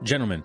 Gentlemen,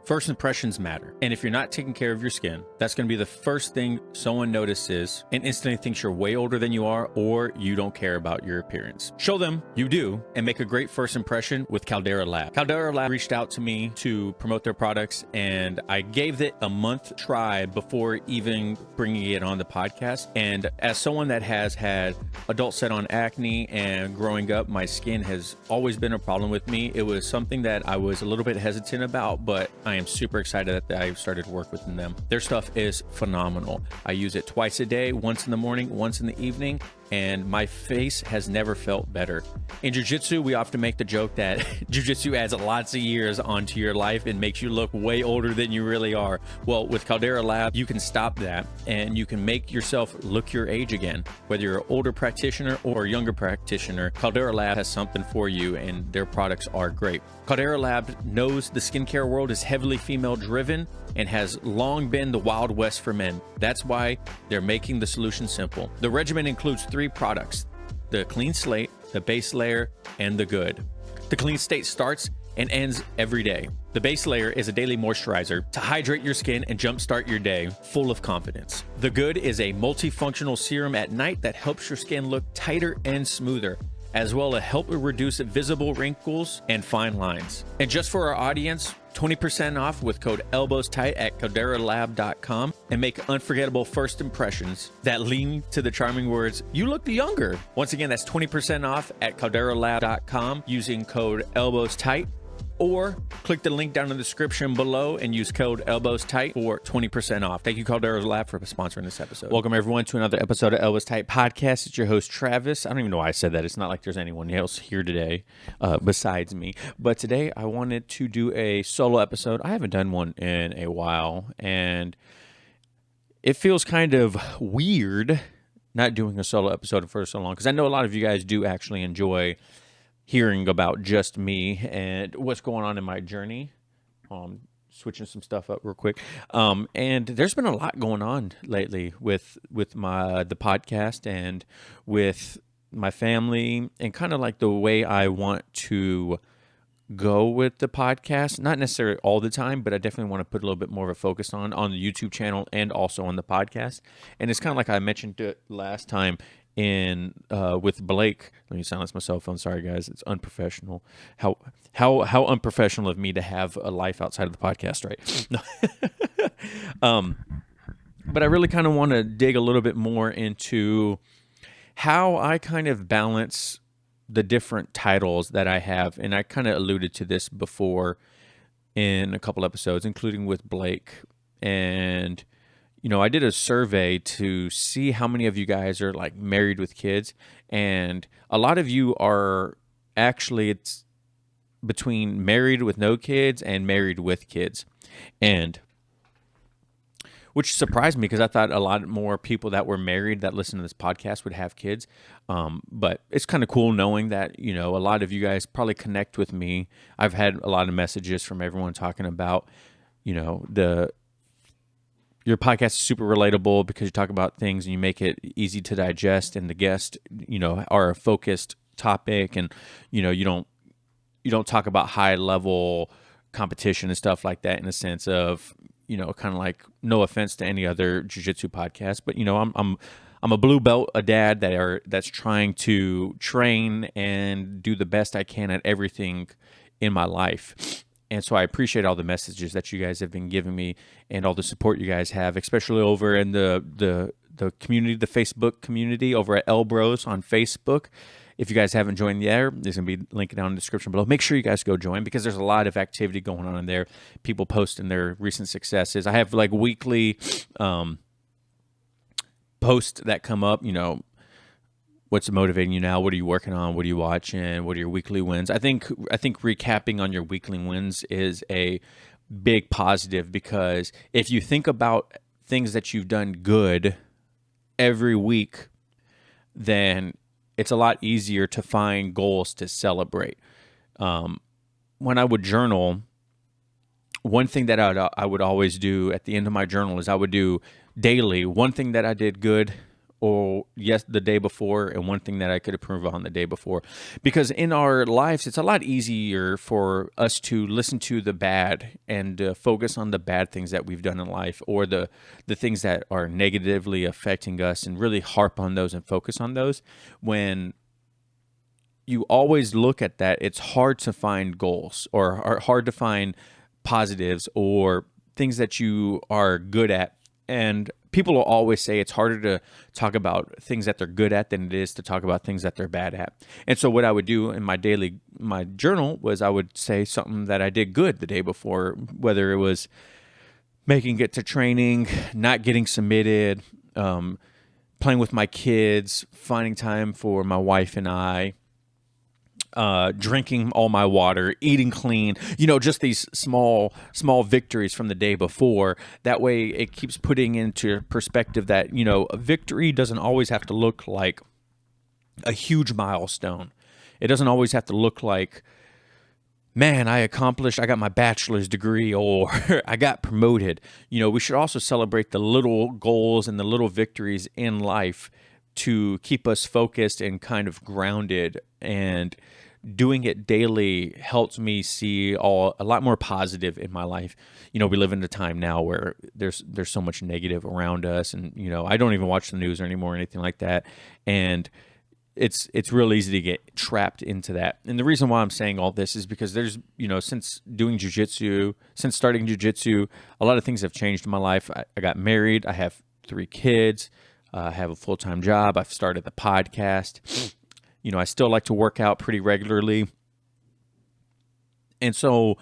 first impressions matter. And if you're not taking care of your skin, that's going to be the first thing someone notices and instantly thinks you're way older than you are, or you don't care about your appearance. Show them you do and make a great first impression with Caldera Lab. Caldera Lab reached out to me to promote their products, and I gave it a month try before even bringing it on the podcast. And as someone that has had adult set on acne and growing up, my skin has always been a problem with me. It was something that I was a little bit hesitant about, but I am super excited that I started to work with them. Their stuff is phenomenal. I use it twice a day, once in the morning, once in the evening, and my face has never felt better. In Jiu-Jitsu, we often make the joke that Jiu-Jitsu adds lots of years onto your life and makes you look way older than you really are. Well, with Caldera Lab, you can stop that and you can make yourself look your age again. Whether you're an older practitioner or a younger practitioner, Caldera Lab has something for you, and their products are great. Caldera Lab knows the skincare world is heavily female-driven and has long been the Wild West for men. That's why they're making the solution simple. The regimen includes 3 products: the Clean Slate, the Base Layer, and the Good. The Clean Slate starts and ends every day. The Base Layer is a daily moisturizer to hydrate your skin and jumpstart your day full of confidence. The Good is a multifunctional serum at night that helps your skin look tighter and smoother, as well as help it reduce visible wrinkles and fine lines. And just for our audience, 20% off with code ELBOWSTIGHT at calderalab.com and make unforgettable first impressions that lean to the charming words, "You look younger." Once again, that's 20% off at calderalab.com using code ELBOWSTIGHT, or click the link down in the description below and use code ELBOWSTIGHT for 20% off. Thank you, Caldera Lab, for sponsoring this episode. Welcome, everyone, to another episode of Elbows Tight Podcast. It's your host, Travis. I don't even know why I said that. It's not like there's anyone else here today besides me. But today I wanted to do a solo episode. I haven't done one in a while, and it feels kind of weird not doing a solo episode for so long, because I know a lot of you guys do actually enjoy hearing about just me and what's going on in my journey. Switching some stuff up real quick. And there's been a lot going on lately with the podcast and with my family, and kind of like the way I want to go with the podcast. Not necessarily all the time, but I definitely want to put a little bit more of a focus on the YouTube channel and also on the podcast. And it's kind of like I mentioned it last time with Blake. Let me silence my cell phone. Sorry, guys. It's unprofessional. How unprofessional of me to have a life outside of the podcast, right? But I really kind of want to dig a little bit more into how I kind of balance the different titles that I have. And I kind of alluded to this before in a couple episodes, including with Blake. And I did a survey to see how many of you guys are like married with kids, and a lot of you are actually, it's between married with no kids and married with kids, and which surprised me because I thought a lot more people that were married that listen to this podcast would have kids. But it's kind of cool knowing that, a lot of you guys probably connect with me. I've had a lot of messages from everyone talking about, your podcast is super relatable because you talk about things and you make it easy to digest, and the guests, are a focused topic, and you don't talk about high level competition and stuff like that in a sense of, kind of like, no offense to any other jiu-jitsu podcast, but I'm a blue belt, a dad that's trying to train and do the best I can at everything in my life. And so I appreciate all the messages that you guys have been giving me and all the support you guys have, especially over in the community, the Facebook community over at Elbros on Facebook. If you guys haven't joined there, there's going to be a link down in the description below. Make sure you guys go join, because there's a lot of activity going on in there. People posting their recent successes. I have like weekly posts that come up, what's motivating you now? What are you working on? What are you watching? What are your weekly wins? I think recapping on your weekly wins is a big positive, because if you think about things that you've done good every week, then it's a lot easier to find goals to celebrate. When I would journal, one thing that I would always do at the end of my journal is I would do daily one thing that I did good or yes, the day before, and one thing that I could improve on the day before. Because in our lives, it's a lot easier for us to listen to the bad and focus on the bad things that we've done in life, or the things that are negatively affecting us, and really harp on those and focus on those. When you always look at that, it's hard to find goals, or hard to find positives, or things that you are good at. And people will always say it's harder to talk about things that they're good at than it is to talk about things that they're bad at. And so what I would do in my journal was I would say something that I did good the day before, whether it was making it to training, not getting submitted, playing with my kids, finding time for my wife and I, drinking all my water, eating clean, just these small victories from the day before. That way it keeps putting into perspective that, a victory doesn't always have to look like a huge milestone. It doesn't always have to look like, man, I got my bachelor's degree, or I got promoted. We should also celebrate the little goals and the little victories in life to keep us focused and kind of grounded. And doing it daily helps me see a lot more positive in my life. We live in a time now where there's so much negative around us, and I don't even watch the news anymore or anything like that. And it's real easy to get trapped into that. And the reason why I'm saying all this is because there's, since starting jiu-jitsu, a lot of things have changed in my life. I got married. I have 3 kids. I have a full-time job. I've started the podcast. I still like to work out pretty regularly. And so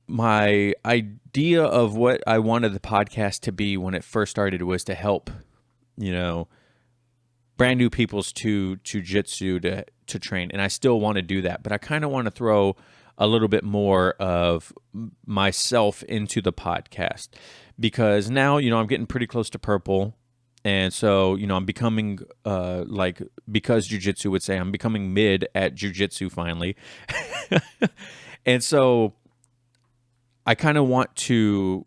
my idea of what I wanted the podcast to be when it first started was to help, brand new peoples to jiu-jitsu to train. And I still want to do that, but I kind of want to throw a little bit more of myself into the podcast, because now, I'm getting pretty close to purple. And so, I'm becoming, because jiu-jitsu would say, I'm becoming mid at jiu-jitsu finally. And so I kind of want to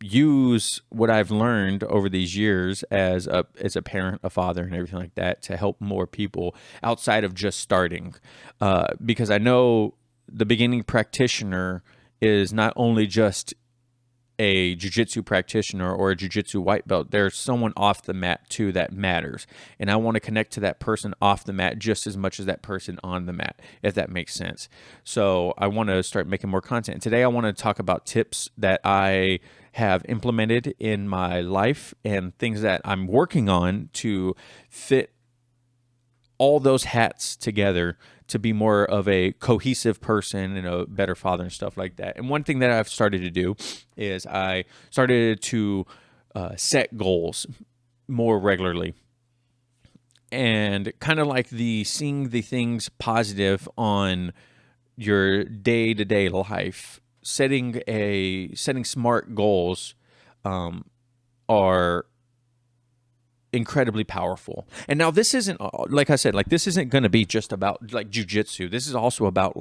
use what I've learned over these years as a parent, a father, and everything like that to help more people outside of just starting. Because I know the beginning practitioner is not only just a jiu-jitsu practitioner or a jiu-jitsu white belt. There's someone off the mat too that matters. And I want to connect to that person off the mat just as much as that person on the mat, if that makes sense. So I want to start making more content. And today I want to talk about tips that I have implemented in my life and things that I'm working on to fit all those hats together to be more of a cohesive person and a better father and stuff like that. And one thing that I've started to do is I started to set goals more regularly, and kind of like seeing the things positive on your day-to-day life. Setting smart goals are incredibly powerful. And now this isn't, like I said, this isn't going to be just about jiu-jitsu. This is also about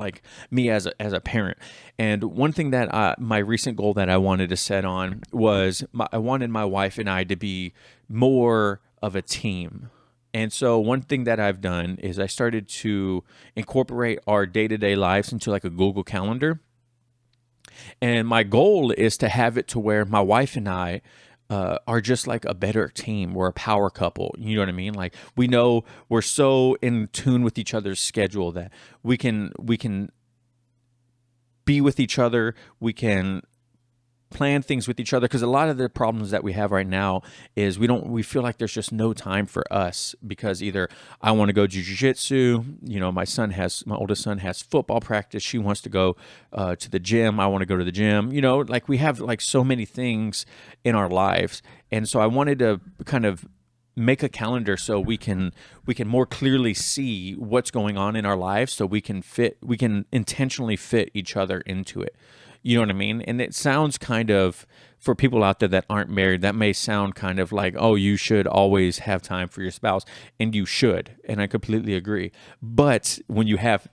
me as a parent. And one thing that my recent goal that I wanted to set on was I wanted my wife and I to be more of a team. And so one thing that I've done is I started to incorporate our day-to-day lives into a Google Calendar. And my goal is to have it to where my wife and I are just a better team. We're a power couple. You know what I mean? We know we're so in tune with each other's schedule that we can be with each other. We can plan things with each other, because a lot of the problems that we have right now is we feel like there's just no time for us, because either I want to go jiu-jitsu, my oldest son has football practice, she wants to go to the gym, I want to go to the gym, we have so many things in our lives. And so I wanted to kind of make a calendar so we can more clearly see what's going on in our lives, so we can intentionally fit each other into it. You know what I mean? And it sounds kind of for people out there that aren't married, that may sound kind of like, oh, you should always have time for your spouse, and you should, and I completely agree. But when you have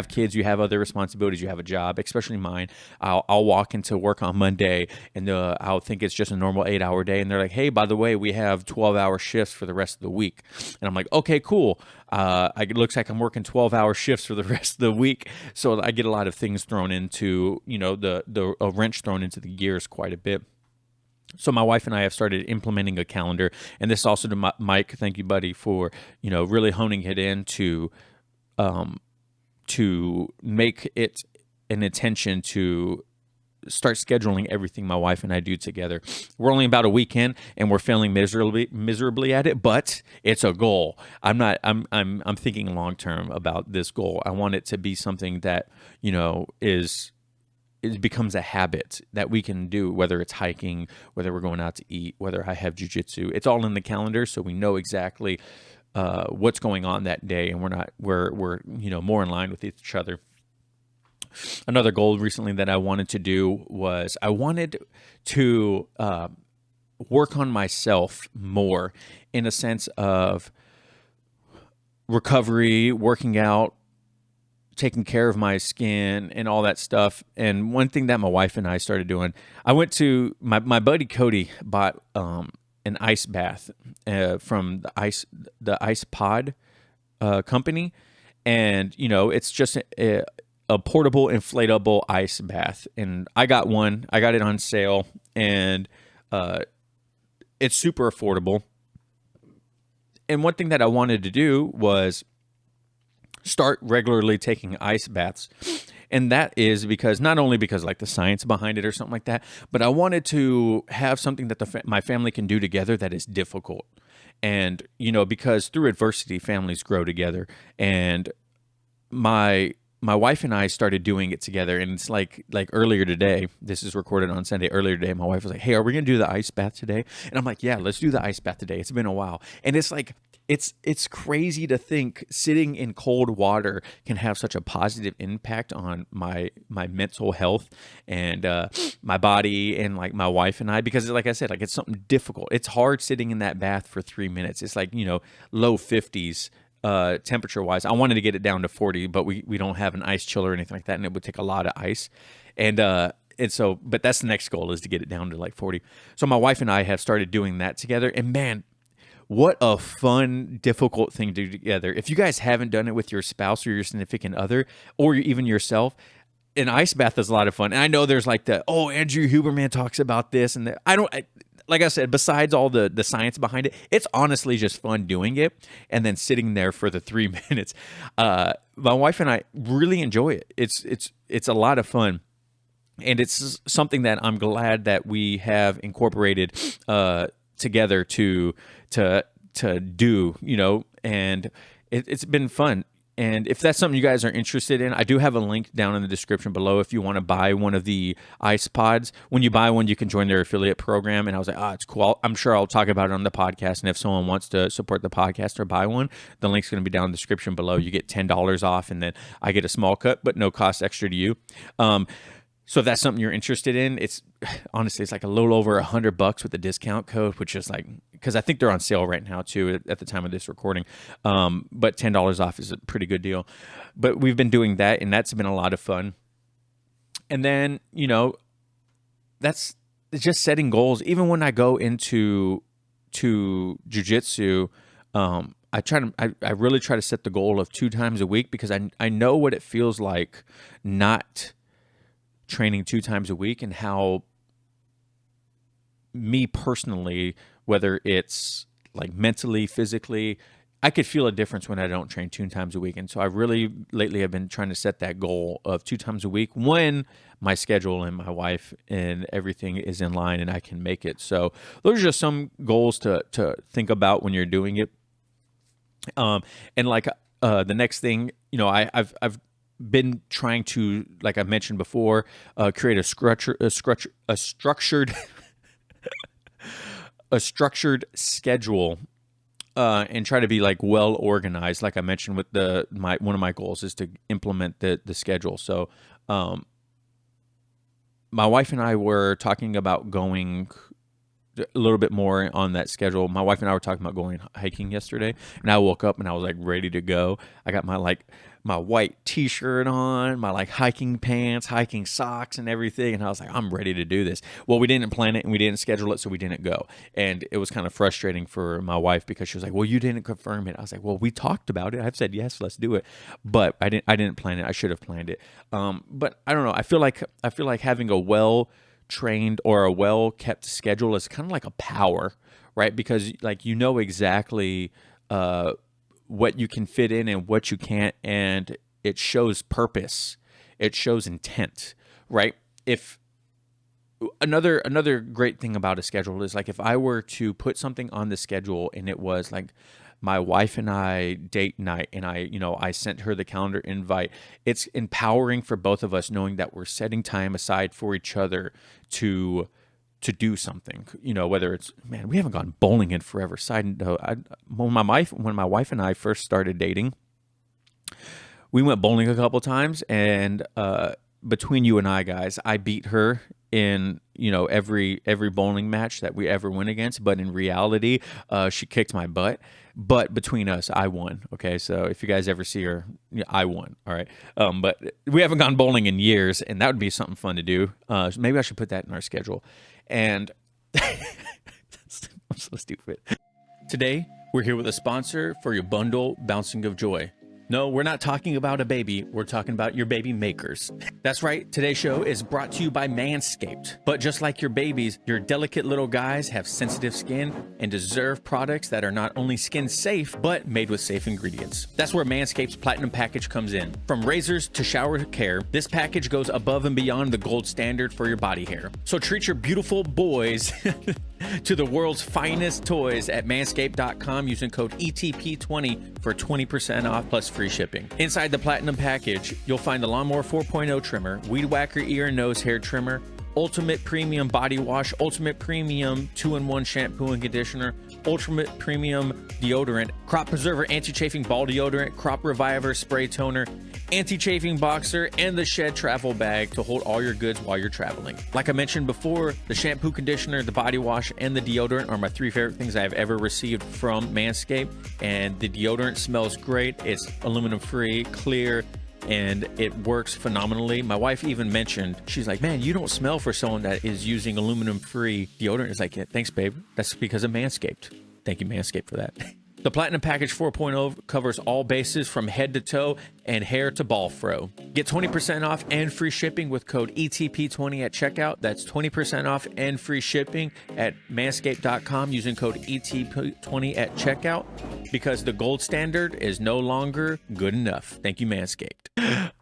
kids, you have other responsibilities. You have a job, especially mine. I'll walk into work on Monday, and I'll think it's just a normal 8-hour day, and they're like, hey, by the way, we have 12-hour shifts for the rest of the week, and I'm like, okay, cool. It looks like I'm working 12-hour shifts for the rest of the week, so I get a lot of things thrown into, a wrench thrown into the gears quite a bit. So my wife and I have started implementing a calendar, and this also to Mike. Thank you, buddy, for really honing it in to make it an intention to start scheduling everything my wife and I do together. We're only about a week in, and we're failing miserably at it, but it's a goal. I'm thinking long term about this goal. I want it to be something that it becomes a habit that we can do, whether it's hiking, whether we're going out to eat, whether I have jiu-jitsu. It's all in the calendar, so we know exactly what's going on that day, and we're more in line with each other. Another goal recently that I wanted to do was I wanted to work on myself more in a sense of recovery, working out, taking care of my skin and all that stuff. And one thing that my wife and I started doing, I went to my buddy Cody bought an ice bath from the Ice Pod company, and it's just a portable inflatable ice bath, and I got one. I got it on sale, and it's super affordable. And one thing that I wanted to do was start regularly taking ice baths. And that is because not only because like the science behind it or something like that, but I wanted to have something that my family can do together that is difficult. And, because through adversity, families grow together. And my wife and I started doing it together, and it's like earlier today, this is recorded on Sunday, earlier today, my wife was like, hey, are we going to do the ice bath today? And I'm like, yeah, let's do the ice bath today. It's been a while. And it's like, it's crazy to think sitting in cold water can have such a positive impact on my mental health and my body and like my wife and I, because like I said, like it's something difficult. It's hard sitting in that bath for 3 minutes. It's like, low 50s. Temperature wise, I wanted to get it down to 40, but we don't have an ice chiller or anything like that, and it would take a lot of ice. And so, but that's the next goal, is to get it down to like 40. So my wife and I have started doing that together, and man, what a fun, difficult thing to do together. If you guys haven't done it with your spouse or your significant other, or even yourself, an ice bath is a lot of fun. And I know there's like Andrew Huberman talks about this, and like I said, besides all the science behind it, it's honestly just fun doing it and then sitting there for the 3 minutes. My wife and I really enjoy it. It's a lot of fun, and it's something that I'm glad that we have incorporated together to do. And it's been fun. And if that's something you guys are interested in, I do have a link down in the description below if you want to buy one of the ice pods. When you buy one, you can join their affiliate program. And I was like, it's cool. I'm sure I'll talk about it on the podcast. And if someone wants to support the podcast or buy one, the link's going to be down in the description below. You get $10 off, and then I get a small cut, but no cost extra to you. So if that's something you're interested in, it's like a little over $100 with the discount code, which is like, because I think they're on sale right now too at the time of this recording. But $10 off is a pretty good deal. But we've been doing that, and that's been a lot of fun. And then, that's just setting goals. Even when I go into jiu-jitsu, I really try to set the goal of 2 times a week, because I know what it feels like not training 2 times a week, and how me personally, whether it's like mentally, physically, I could feel a difference when I don't train 2 times a week. And so I really lately have been trying to set that goal of 2 times a week when my schedule and my wife and everything is in line and I can make it. So those are just some goals to think about when you're doing it. And like the next thing, I've been trying to, like I mentioned before, create a structured a structured schedule, and try to be like well organized. Like I mentioned with one of my goals is to implement the schedule. So my wife and I were talking about going a little bit more on that schedule. My wife and I were talking about going hiking yesterday, and I woke up and I was like ready to go. I got my white t-shirt on, my like hiking pants, hiking socks and everything. And I was like, I'm ready to do this. Well, we didn't plan it and we didn't schedule it, so we didn't go. And it was kind of frustrating for my wife because she was like, well, you didn't confirm it. I was like, well, we talked about it. I've said, yes, let's do it. But I didn't plan it. I should have planned it. But I don't know. I feel like having a well-trained or a well-kept schedule is kind of like a power, right? Because like, you know exactly, what you can fit in and what you can't, and it shows purpose, it shows intent, right? If another great thing about a schedule is like, if I were to put something on the schedule and it was like my wife and I date night, and I sent her the calendar invite, it's empowering for both of us knowing that we're setting time aside for each other to do something, whether it's, man, we haven't gone bowling in forever. Side note, when my wife and I first started dating, we went bowling a couple times, and between you and I, guys, I beat her in every bowling match that we ever went against. But in reality, she kicked my butt. But between us, I won. Okay, so if you guys ever see her, I won. All right, but we haven't gone bowling in years, and that would be something fun to do. Maybe I should put that in our schedule. And I'm so stupid. Today, we're here with a sponsor for your bundle, Bouncing of Joy. No, we're not talking about a baby. We're talking about your baby makers. That's right. Today's show is brought to you by MANSCAPED. But just like your babies, your delicate little guys have sensitive skin and deserve products that are not only skin safe, but made with safe ingredients. That's where MANSCAPED's Platinum Package comes in. From razors to shower care, this package goes above and beyond the gold standard for your body hair. So treat your beautiful boys to the world's finest toys at manscaped.com using code ETP20 for 20% off plus free shipping. Inside the Platinum Package, you'll find the Lawnmower 4.0 trimmer, Weed Whacker ear and nose hair trimmer, Ultimate Premium Body Wash, Ultimate Premium 2-in-1 Shampoo and Conditioner, Ultimate Premium Deodorant, Crop Preserver Anti-Chafing Ball Deodorant, Crop Reviver Spray Toner, Anti-Chafing Boxer, and the Shed Travel Bag to hold all your goods while you're traveling. Like I mentioned before, the shampoo, conditioner, the body wash, and the deodorant are my 3 favorite things I've ever received from Manscaped, and the deodorant smells great. It's aluminum-free, clear, and it works phenomenally. My wife even mentioned, she's like, man, you don't smell for someone that is using aluminum-free deodorant. It's like, yeah, thanks, babe. That's because of Manscaped. Thank you, Manscaped, for that. The Platinum Package 4.0 covers all bases from head to toe and hair to ball fro. Get 20% off and free shipping with code ETP20 at checkout. That's 20% off and free shipping at manscaped.com using code ETP20 at checkout, because the gold standard is no longer good enough. Thank you, Manscaped.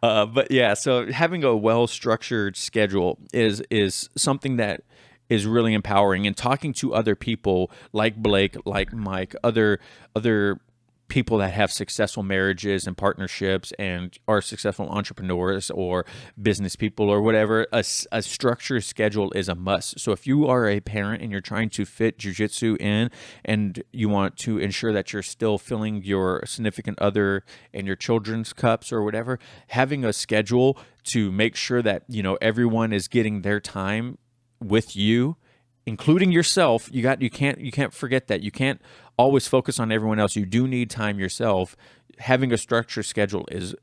But yeah, so having a well-structured schedule is something that is really empowering, and talking to other people like Blake, like Mike, other people that have successful marriages and partnerships and are successful entrepreneurs or business people or whatever, a structured schedule is a must. So if you are a parent and you're trying to fit jiu-jitsu in, and you want to ensure that you're still filling your significant other and your children's cups or whatever, having a schedule to make sure that everyone is getting their time with you, including yourself. You can't forget that. You can't always focus on everyone else. You do need time yourself. Having a structured schedule is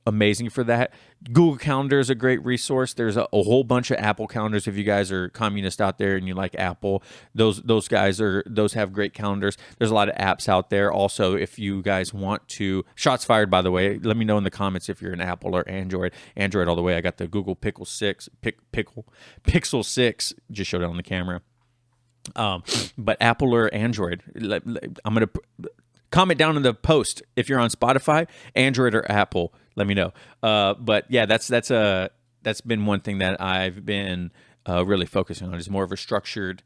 amazing for that. Google Calendar is a great resource. There's a whole bunch of Apple calendars. If you guys are communist out there and you like Apple, those have great calendars. There's a lot of apps out there. Also, if you guys want to, shots fired, by the way, let me know in the comments if you're an Apple or Android. Android all the way. I got the Google Pixel 6, just showed it on the camera. But Apple or Android, I'm going to comment down in the post if you're on Spotify, Android or Apple. Let me know. But yeah, that's been one thing that I've been really focusing on, is more of a structured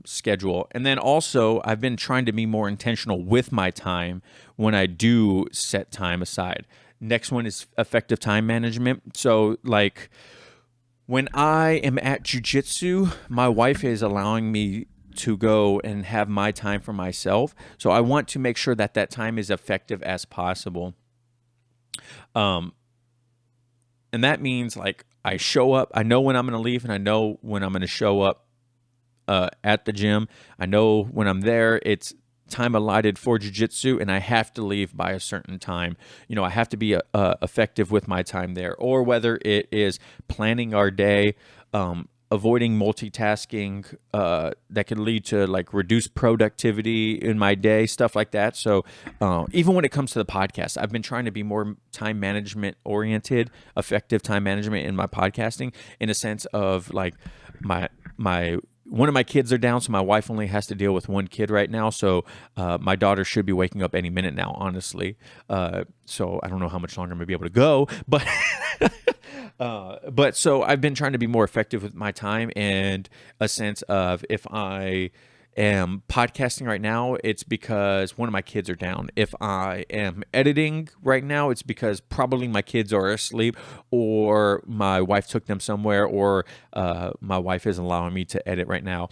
schedule. And then also, I've been trying to be more intentional with my time when I do set time aside. Next one is effective time management. So like, when I am at jiu-jitsu, my wife is allowing me to go and have my time for myself. So I want to make sure that time is effective as possible. And that means like I show up, I know when I'm going to leave, and I know when I'm going to show up at the gym. I know when I'm there, it's time allotted for jiu-jitsu, and I have to leave by a certain time. I have to be effective with my time there, or whether it is planning our day, avoiding multitasking that could lead to like reduced productivity in my day, stuff like that. So even when it comes to the podcast, I've been trying to be more time management oriented, effective time management in my podcasting, in a sense of like my one of my kids are down, so my wife only has to deal with one kid right now. So my daughter should be waking up any minute now, honestly. So I don't know how much longer I'm going to be able to go, but but so I've been trying to be more effective with my time, and a sense of if I am podcasting right now, it's because one of my kids are down. If I am editing right now, it's because probably my kids are asleep, or my wife took them somewhere, or my wife isn't allowing me to edit right now.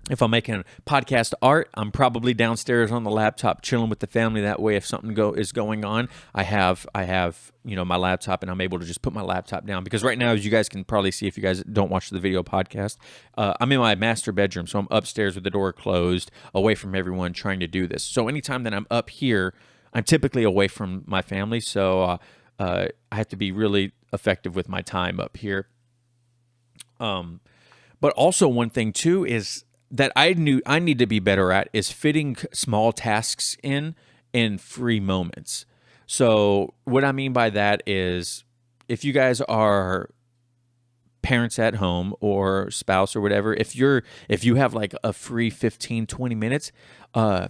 If I'm making podcast art, I'm probably downstairs on the laptop chilling with the family. That way, if something is going on, I have my laptop, and I'm able to just put my laptop down. Because right now, as you guys can probably see if you guys don't watch the video podcast, I'm in my master bedroom, so I'm upstairs with the door closed, away from everyone, trying to do this. So anytime that I'm up here, I'm typically away from my family, so I have to be really effective with my time up here. But also one thing too is that I need to be better at is fitting small tasks in free moments. So what I mean by that is, if you guys are parents at home or spouse or whatever, if you have like a free 15-20 minutes,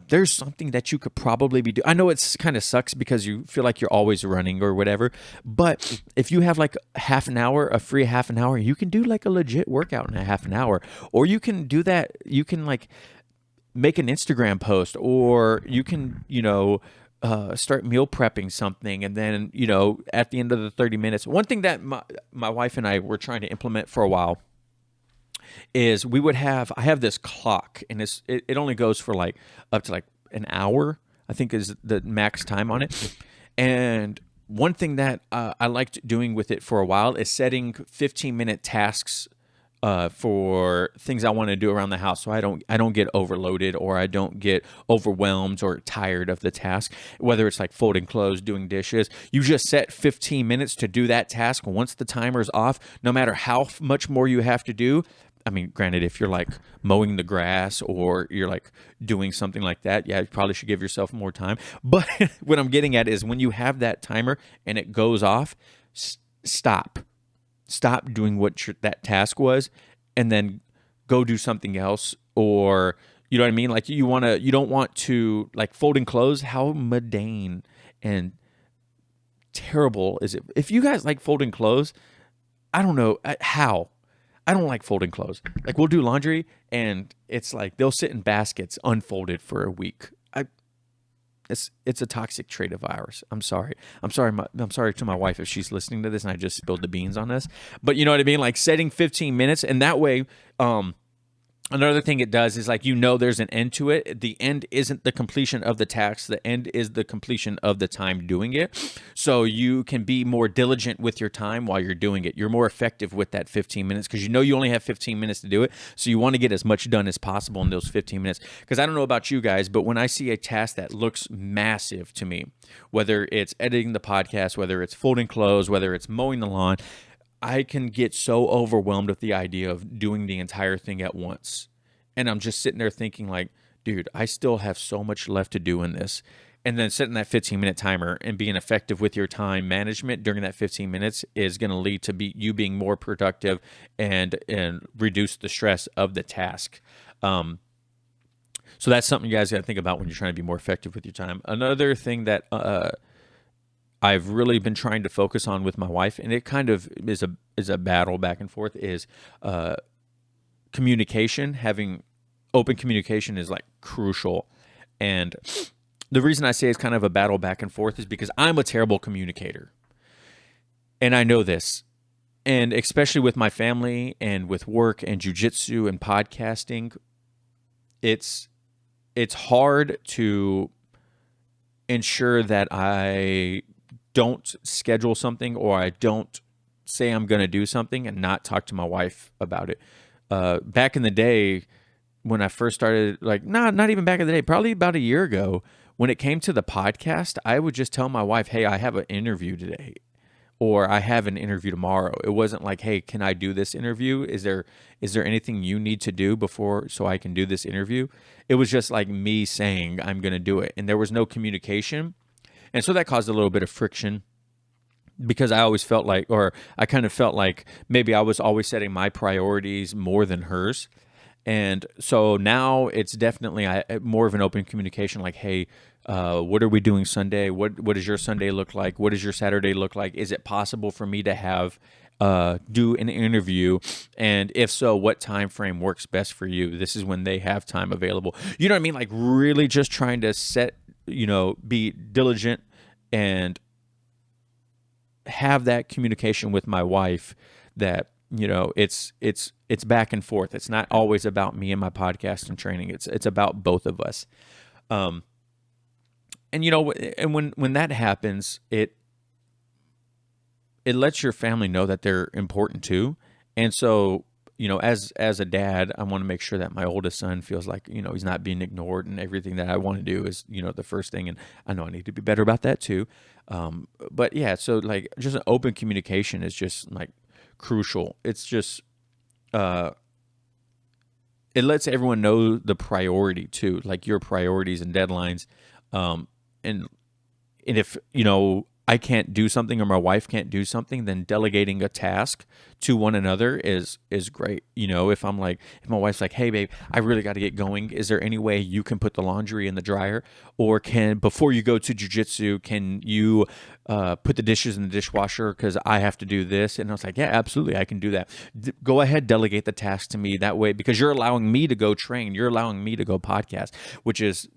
there's something that you could probably be doing. I know it's kind of sucks because you feel like you're always running or whatever, but if you have like a free half an hour, you can do like a legit workout in a half an hour. Or you can do that, you can like make an Instagram post, or you can start meal prepping something, and then at the end of the 30 minutes, one thing that my wife and I were trying to implement for a while is I have this clock, and it only goes for like up to like an hour, I think is the max time on it. And one thing that I liked doing with it for a while is setting 15-minute tasks for things I want to do around the house, so I don't get overloaded, or I don't get overwhelmed or tired of the task. Whether it's like folding clothes, doing dishes, you just set 15 minutes to do that task. Once the timer's off, no matter how much more you have to do. I mean, granted, if you're like mowing the grass or you're like doing something like that, yeah, you probably should give yourself more time. But what I'm getting at is, when you have that timer and it goes off, stop doing what that task was, and then go do something else. Or, you know what I mean? Like you don't want to, like folding clothes. How mundane and terrible is it? If you guys like folding clothes, I don't know how. I don't like folding clothes. Like, we'll do laundry, and it's like they'll sit in baskets unfolded for a week. It's a toxic trait of ours. I'm sorry. I'm sorry to my wife if she's listening to this and I just spilled the beans on this. But you know what I mean? Like setting 15 minutes, and that way, another thing it does is, like, there's an end to it. The end isn't the completion of the task. The end is the completion of the time doing it. So you can be more diligent with your time while you're doing it. You're more effective with that 15 minutes because you only have 15 minutes to do it. So you want to get as much done as possible in those 15 minutes. Because I don't know about you guys, but when I see a task that looks massive to me, whether it's editing the podcast, whether it's folding clothes, whether it's mowing the lawn, I can get so overwhelmed with the idea of doing the entire thing at once. And I'm just sitting there thinking like, dude, I still have so much left to do in this. And then setting that 15-minute timer and being effective with your time management during that 15 minutes is going to lead to you being more productive and reduce the stress of the task. So that's something you guys got to think about when you're trying to be more effective with your time. Another thing that I've really been trying to focus on with my wife, and it kind of is a battle back and forth, is communication. Having open communication is like crucial. And the reason I say it's kind of a battle back and forth is because I'm a terrible communicator. And I know this. And especially with my family and with work and jiu-jitsu and podcasting, it's hard to ensure that I don't schedule something, or I don't say I'm going to do something and not talk to my wife about it. Back in the day, when I first started, like, not even back in the day, probably about a year ago, when it came to the podcast, I would just tell my wife, hey, I have an interview today, or I have an interview tomorrow. It wasn't like, hey, can I do this interview? Is there anything you need to do before so I can do this interview? It was just like me saying I'm going to do it. And there was no communication. And so that caused a little bit of friction, because I always felt like, or I kind of felt like maybe I was always setting my priorities more than hers. And so now it's definitely more of an open communication, like, hey, what are we doing Sunday? What does your Sunday look like? What does your Saturday look like? Is it possible for me to have do an interview? And if so, what time frame works best for you? This is when they have time available. You know what I mean? Like, really just trying to be diligent and have that communication with my wife, that it's back and forth. It's not always about me and my podcast and training. It's about both of us. And when that happens, it lets your family know that they're important too. And so, as a dad, I want to make sure that my oldest son feels like, he's not being ignored, and everything that I want to do is, the first thing. And I know I need to be better about that too. But yeah, so like, just an open communication is just like crucial. It's just, it lets everyone know the priority too, like your priorities and deadlines. And if, I can't do something, or my wife can't do something, then delegating a task to one another is great. If my wife's like, hey babe, I really got to get going. Is there any way you can put the laundry in the dryer? Or before you go to jiu-jitsu, can you put the dishes in the dishwasher? Cause I have to do this. And I was like, yeah, absolutely. I can do that. Go ahead, delegate the task to me that way, because you're allowing me to go train. You're allowing me to go podcast, which is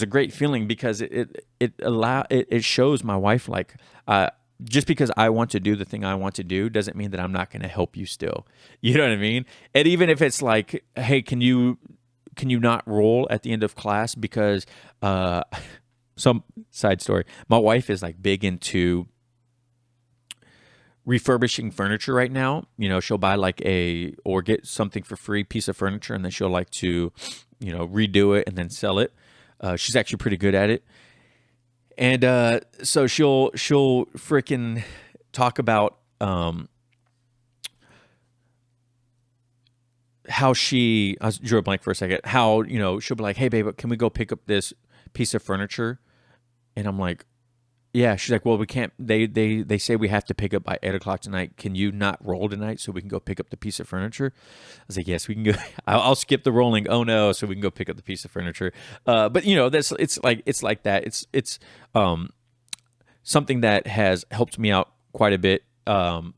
a great feeling, because it shows my wife, like, just because I want to do the thing I want to do doesn't mean that I'm not going to help you still. You know what I mean? And even if it's like, hey, can you not roll at the end of class? Because some side story, my wife is like big into refurbishing furniture right now. She'll buy or get something for free, piece of furniture, and then she'll like to, redo it and then sell it. She's actually pretty good at it. And so she'll freaking talk about how I drew a blank for a second, how, she'll be like, hey babe, can we go pick up this piece of furniture? And I'm like, yeah. She's like, well, we can't, they say we have to pick up by 8:00 tonight. Can you not roll tonight so we can go pick up the piece of furniture? I was like, yes, we can go. I'll skip the rolling. Oh no. So we can go pick up the piece of furniture. But it's like that. It's something that has helped me out quite a bit. And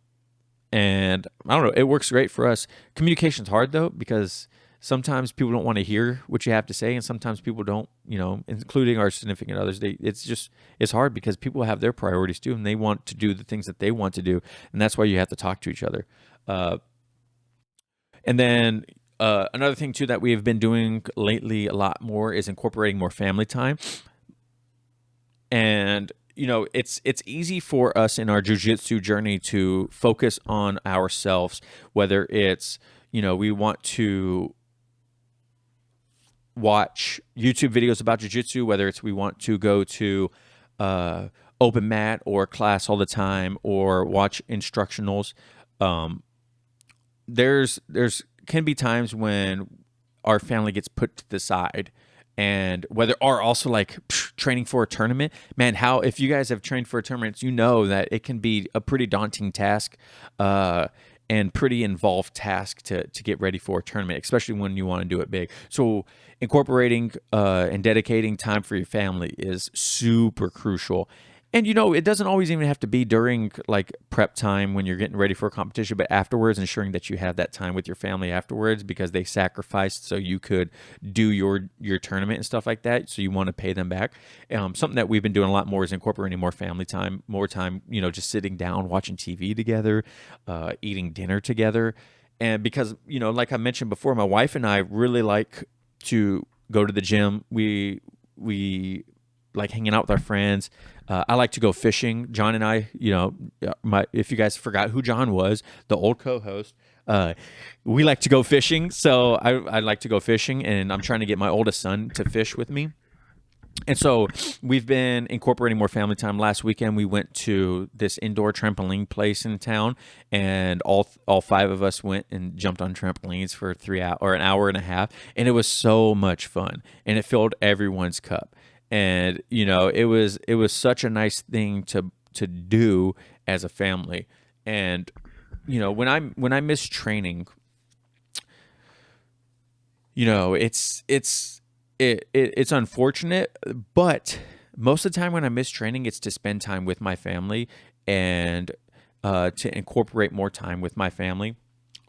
I don't know, it works great for us. Communication's hard though, because sometimes people don't want to hear what you have to say, and sometimes people don't, including our significant others. It's hard, because people have their priorities too, and they want to do the things that they want to do, and that's why you have to talk to each other. And then another thing too that we have been doing lately a lot more is incorporating more family time. And it's easy for us in our jiu-jitsu journey to focus on ourselves, whether it's, we want to watch YouTube videos about jiu-jitsu, whether it's we want to go to open mat or class all the time, or watch instructionals. There's can be times when our family gets put to the side, and whether are also like training for a tournament, man, if you guys have trained for a tournament, that it can be a pretty daunting task, and pretty involved task to get ready for a tournament, especially when you want to do it big. So incorporating and dedicating time for your family is super crucial. And, it doesn't always even have to be during like prep time when you're getting ready for a competition, but afterwards, ensuring that you have that time with your family afterwards, because they sacrificed so you could do your tournament and stuff like that. So you want to pay them back. Something that we've been doing a lot more is incorporating more family time, more time, just sitting down, watching TV together, eating dinner together. And because, like I mentioned before, my wife and I really like to go to the gym. We like hanging out with our friends. I like to go fishing. John and I, if you guys forgot who John was, the old co-host, we like to go fishing. So I like to go fishing, and I'm trying to get my oldest son to fish with me. And so we've been incorporating more family time. Last weekend, we went to this indoor trampoline place in town, and all 5 of us went and jumped on trampolines for 3 hours or an hour and a half, and it was so much fun, and it filled everyone's cup. And it was such a nice thing to do as a family. And when I miss training, it's unfortunate, but most of the time when I miss training, it's to spend time with my family and to incorporate more time with my family,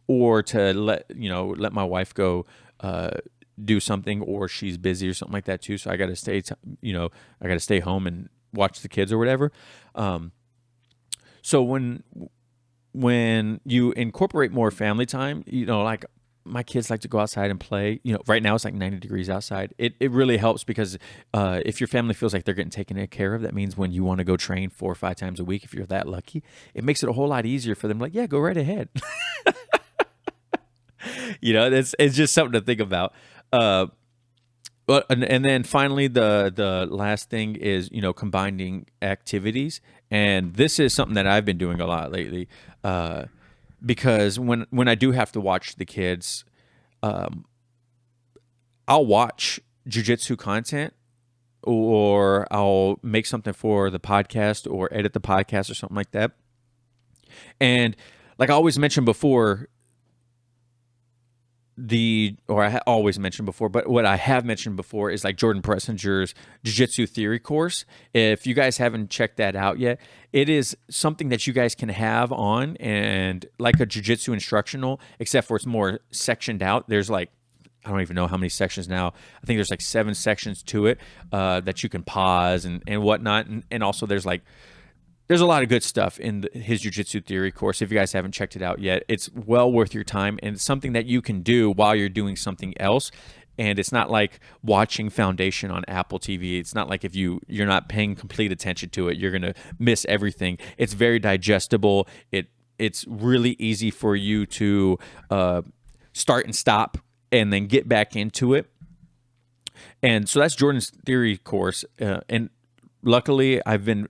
or to let my wife go do something, or she's busy or something like that too. So I got to stay, I got to stay home and watch the kids or whatever. So when you incorporate more family time, like my kids like to go outside and play. Right now it's like 90 degrees outside. It really helps because if your family feels like they're getting taken care of, that means when you want to go train 4 or 5 times a week, if you're that lucky, it makes it a whole lot easier for them. Like, yeah, go right ahead. It's just something to think about. And then finally, the last thing is, combining activities. And this is something that I've been doing a lot lately. Because when I do have to watch the kids, I'll watch jiu-jitsu content, or I'll make something for the podcast or edit the podcast or something like that. And like I always mentioned before, always mentioned before, but what I have mentioned before is like Jordan Pressinger's Jiu-Jitsu theory course. If you guys haven't checked that out yet, it is something that you guys can have on, and like a Jiu-Jitsu instructional, except for it's more sectioned out. There's like, I don't even know how many sections now. I think there's like 7 sections to it that you can pause and whatnot. And also there's a lot of good stuff in his Jiu-Jitsu theory course. If you guys haven't checked it out yet, it's well worth your time, and it's something that you can do while you're doing something else. And it's not like watching Foundation on Apple TV. It's not like if you're not paying complete attention to it, you're going to miss everything. It's very digestible. It's really easy for you to start and stop and then get back into it. And so that's Jordan's theory course. And luckily, I've been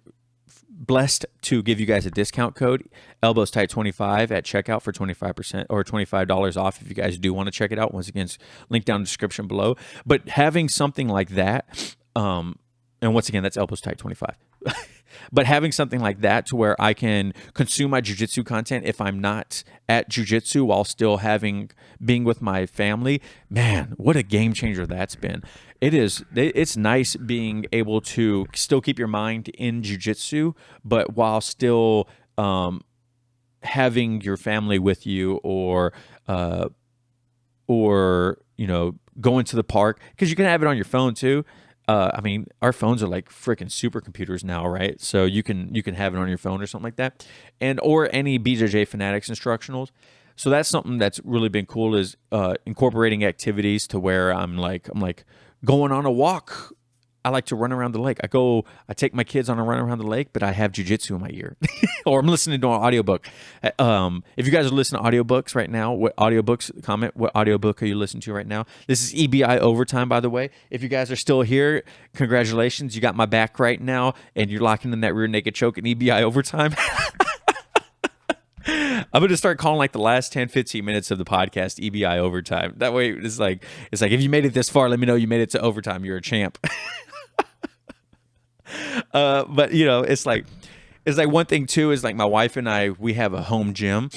blessed to give you guys a discount code, Elbows Tight 25 at checkout for 25% or $25 off if you guys do want to check it out. Once again, it's linked down in the description below. But having something like that, and once again, that's Elbows Tight 25. But having something like that to where I can consume my jiu-jitsu content if I'm not at jiu-jitsu while still being with my family, man, what a game changer that's been. It's nice being able to still keep your mind in jiu-jitsu, but while still having your family with you, or going to the park, because you can have it on your phone too. Our phones are like freaking supercomputers now, right? So you can have it on your phone or something like that, or any BJJ Fanatics instructionals. So that's something that's really been cool, is incorporating activities to where I'm like going on a walk. I like to run around the lake. I take my kids on a run around the lake, but I have jiu-jitsu in my ear, or I'm listening to an audiobook. If you guys are listening to audiobooks right now, comment what audiobook are you listening to right now? This is EBI Overtime, by the way. If you guys are still here, congratulations. You got my back right now, and you're locking in that rear naked choke in EBI Overtime. I'm going to start calling like the last 10, 15 minutes of the podcast EBI Overtime. That way it's like if you made it this far, let me know you made it to overtime. You're a champ. But it's like one thing too is like my wife and I, we have a home gym.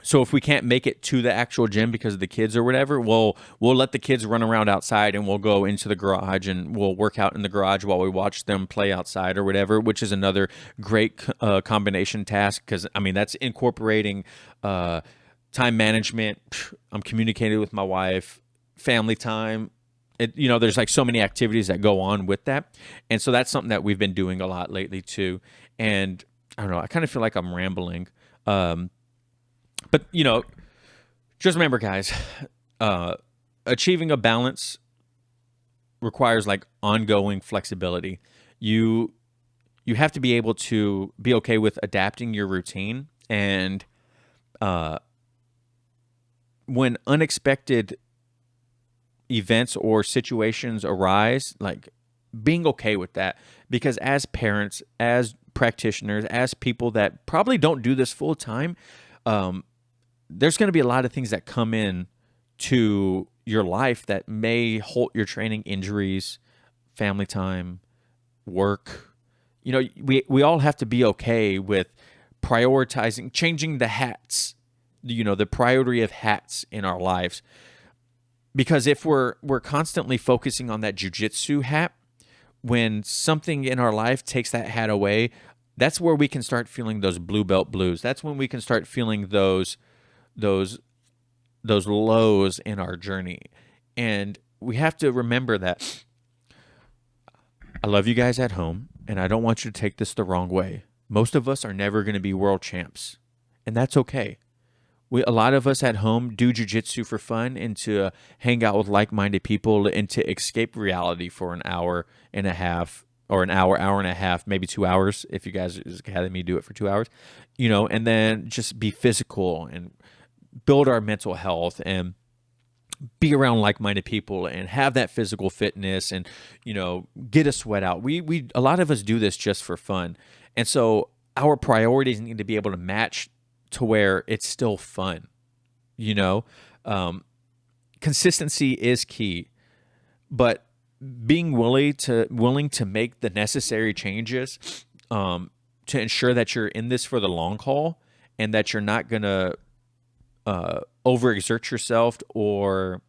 So if we can't make it to the actual gym because of the kids or whatever, we'll let the kids run around outside, and we'll go into the garage and we'll work out in the garage while we watch them play outside or whatever, which is another great combination task, because that's incorporating time management. I'm communicating with my wife, family time. There's like so many activities that go on with that. And so that's something that we've been doing a lot lately too. And I don't know, I kind of feel like I'm rambling. But, just remember, guys, achieving a balance requires like ongoing flexibility. You have to be able to be okay with adapting your routine, and when unexpected events or situations arise, like being okay with that. Because as parents, as practitioners, as people that probably don't do this full time, there's going to be a lot of things that come in to your life that may halt your training: injuries, family time, work. We all have to be okay with prioritizing, changing the hats, the priority of hats in our lives. Because if we're constantly focusing on that jiu-jitsu hat, when something in our life takes that hat away, that's where we can start feeling those blue belt blues. That's when we can start feeling those lows in our journey. And we have to remember that I love you guys at home, and I don't want you to take this the wrong way. Most of us are never going to be world champs, and that's okay. A lot of us at home do jiu-jitsu for fun and to hang out with like-minded people and to escape reality for an hour and a half, or an hour and a half, maybe 2 hours if you guys had me do it for 2 hours, and then just be physical and build our mental health and be around like-minded people and have that physical fitness and, get a sweat out. We a lot of us do this just for fun. And so our priorities need to be able to match to where it's still fun. Consistency is key, but being willing to make the necessary changes to ensure that you're in this for the long haul and that you're not going to overexert yourself or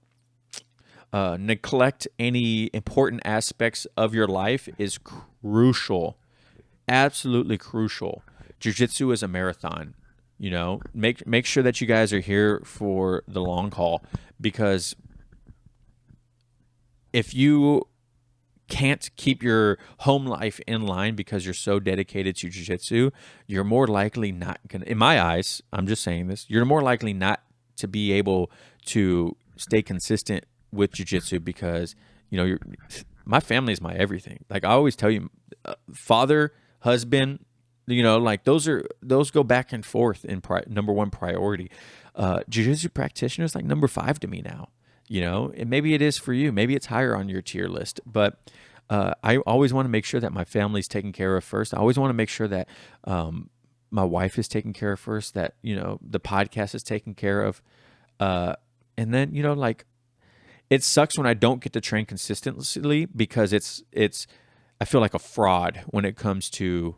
neglect any important aspects of your life is crucial. Absolutely crucial. Jiu-jitsu is a marathon. Make sure that you guys are here for the long haul, because if you can't keep your home life in line because you're so dedicated to jiu-jitsu, you're more likely not gonna, in my eyes, I'm just saying this, you're more likely not to be able to stay consistent with jiu-jitsu because, my family is my everything. Like I always tell you, father, husband, those go back and forth in number one priority. Jiu-jitsu practitioner is like number 5 to me now, and maybe it is for you. Maybe it's higher on your tier list, but I always want to make sure that my family's taken care of first. I always want to make sure that my wife is taken care of first, that, the podcast is taken care of. And then, it sucks when I don't get to train consistently because I feel like a fraud when it comes to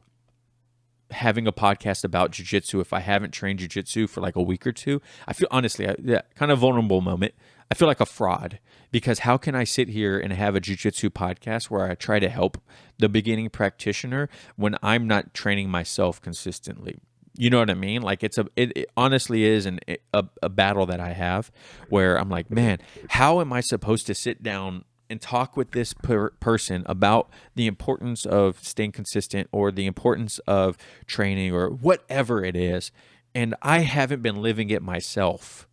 having a podcast about jiu-jitsu. If I haven't trained jiu-jitsu for like a week or two, I feel, honestly, kind of vulnerable moment. I feel like a fraud because how can I sit here and have a jiu-jitsu podcast where I try to help the beginning practitioner when I'm not training myself consistently? You know what I mean? Like it honestly is a battle that I have where I'm like, man, how am I supposed to sit down and talk with this person about the importance of staying consistent or the importance of training or whatever it is, and I haven't been living it myself?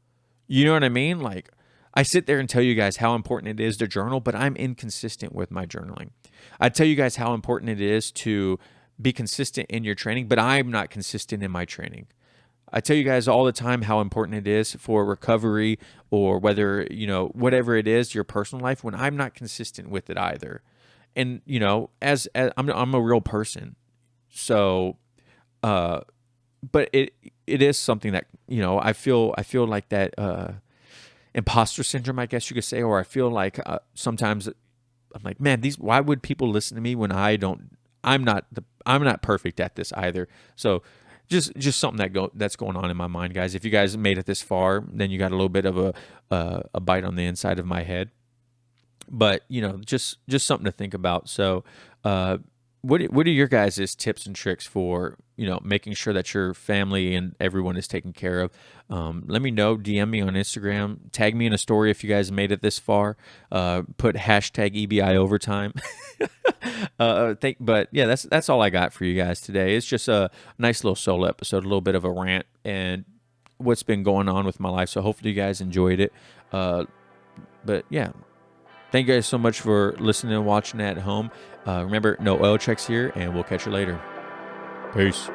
You know what I mean? Like I sit there and tell you guys how important it is to journal, but I'm inconsistent with my journaling. I tell you guys how important it is to be consistent in your training, but I'm not consistent in my training. I tell you guys all the time how important it is for recovery or whether, whatever it is, your personal life, when I'm not consistent with it either. And, as I'm a real person. So, but it is something that, I feel like that imposter syndrome, I guess you could say, or I feel like sometimes I'm like, man, why would people listen to me when I'm not perfect at this either. So just something that's going on in my mind, guys. If you guys made it this far, then you got a little bit of a bite on the inside of my head. But just something to think about. So, what are your guys' tips and tricks for making sure that your family and everyone is taken care of? Let me know. DM me on Instagram. Tag me in a story if you guys made it this far. Put hashtag EBI overtime. But yeah, that's all I got for you guys today. It's just a nice little solo episode, a little bit of a rant and what's been going on with my life. So hopefully you guys enjoyed it. But yeah, Thank you guys so much for listening and watching at home. Remember, no oil checks here, and we'll catch you later. Peace.